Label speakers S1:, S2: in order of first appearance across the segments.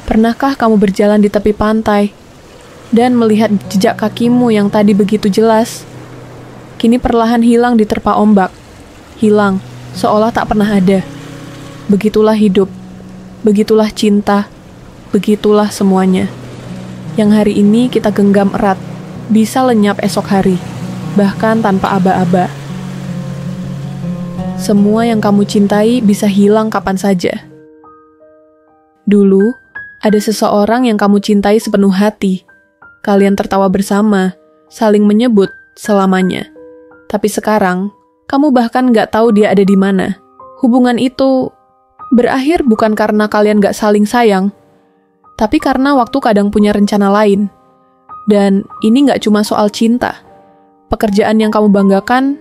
S1: Pernahkah kamu berjalan di tepi pantai dan melihat jejak kakimu yang tadi begitu jelas, kini perlahan hilang diterpa ombak, hilang seolah tak pernah ada? Begitulah hidup, begitulah cinta, begitulah semuanya. Yang hari ini kita genggam erat, bisa lenyap esok hari, bahkan tanpa aba-aba. Semua yang kamu cintai bisa hilang kapan saja. Dulu, ada seseorang yang kamu cintai sepenuh hati. Kalian tertawa bersama, saling menyebut selamanya. Tapi sekarang, kamu bahkan gak tahu dia ada di mana. Hubungan itu berakhir bukan karena kalian gak saling sayang, tapi karena waktu kadang punya rencana lain. Dan ini gak cuma soal cinta. Pekerjaan yang kamu banggakan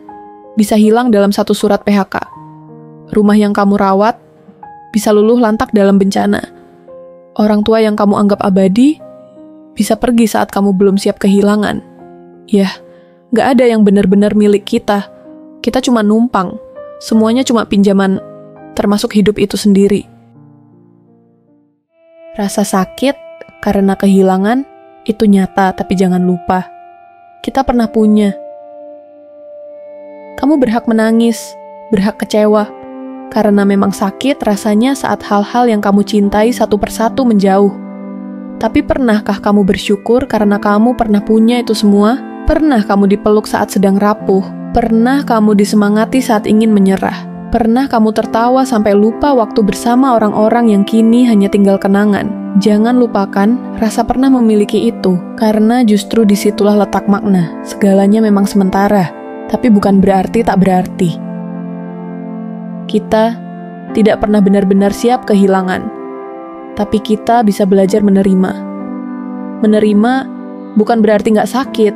S1: bisa hilang dalam satu surat PHK. Rumah yang kamu rawat bisa luluh lantak dalam bencana. Orang tua yang kamu anggap abadi bisa pergi saat kamu belum siap kehilangan. Yah, gak ada yang benar-benar milik kita. Kita cuma numpang. Semuanya cuma pinjaman, termasuk hidup itu sendiri. Rasa sakit karena kehilangan itu nyata, tapi jangan lupa, kita pernah punya. Kamu berhak menangis, berhak kecewa, karena memang sakit rasanya saat hal-hal yang kamu cintai satu persatu menjauh. Tapi pernahkah kamu bersyukur karena kamu pernah punya itu semua? Pernah kamu dipeluk saat sedang rapuh? Pernah kamu disemangati saat ingin menyerah? Pernah kamu tertawa sampai lupa waktu bersama orang-orang yang kini hanya tinggal kenangan? Jangan lupakan rasa pernah memiliki itu, karena justru disitulah letak makna. Segalanya memang sementara, tapi bukan berarti tak berarti. Kita tidak pernah benar-benar siap kehilangan. Tapi kita bisa belajar menerima. Menerima bukan berarti nggak sakit,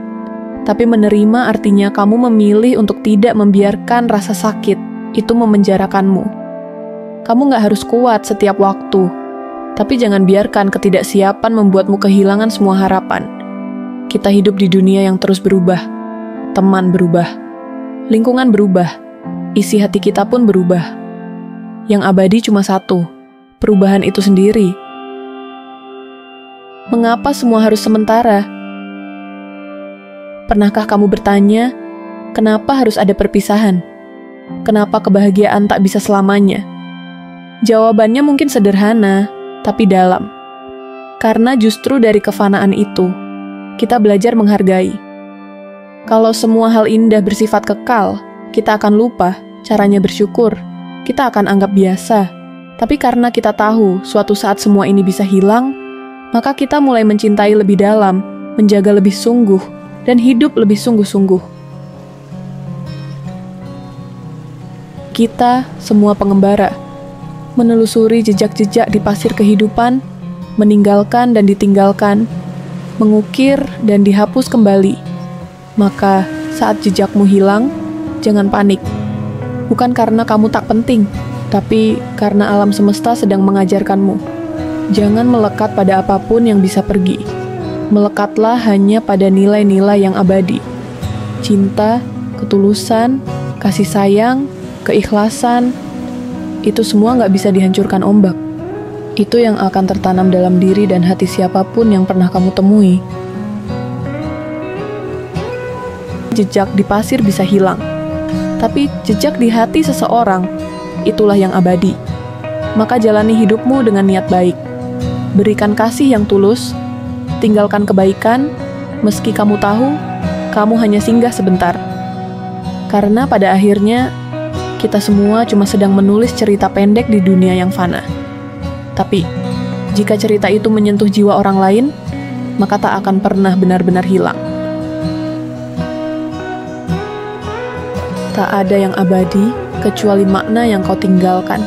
S1: tapi menerima artinya kamu memilih untuk tidak membiarkan rasa sakit itu memenjarakanmu. Kamu nggak harus kuat setiap waktu, tapi jangan biarkan ketidaksiapan membuatmu kehilangan semua harapan. Kita hidup di dunia yang terus berubah. Teman berubah, lingkungan berubah, isi hati kita pun berubah. Yang abadi cuma satu, perubahan itu sendiri. Mengapa semua harus sementara? Pernahkah kamu bertanya, kenapa harus ada perpisahan? Kenapa kebahagiaan tak bisa selamanya? Jawabannya mungkin sederhana, tapi dalam. Karena justru dari kefanaan itu, kita belajar menghargai. Kalau semua hal indah bersifat kekal, kita akan lupa caranya bersyukur. Kita akan anggap biasa. Tapi karena kita tahu suatu saat semua ini bisa hilang, maka kita mulai mencintai lebih dalam, menjaga lebih sungguh, dan hidup lebih sungguh-sungguh. Kita semua pengembara, menelusuri jejak-jejak di pasir kehidupan, meninggalkan dan ditinggalkan, mengukir dan dihapus kembali. Maka saat jejakmu hilang, jangan panik. Bukan karena kamu tak penting, tapi karena alam semesta sedang mengajarkanmu. Jangan melekat pada apapun yang bisa pergi. Melekatlah hanya pada nilai-nilai yang abadi. Cinta, ketulusan, kasih sayang, keikhlasan, itu semua nggak bisa dihancurkan ombak. Itu yang akan tertanam dalam diri dan hati siapapun yang pernah kamu temui. Jejak di pasir bisa hilang, tapi jejak di hati seseorang, itulah yang abadi. Maka jalani hidupmu dengan niat baik. Berikan kasih yang tulus, tinggalkan kebaikan, meski kamu tahu, kamu hanya singgah sebentar. Karena pada akhirnya, kita semua cuma sedang menulis cerita pendek di dunia yang fana. Tapi, jika cerita itu menyentuh jiwa orang lain, maka tak akan pernah benar-benar hilang. Tak ada yang abadi kecuali makna yang kau tinggalkan.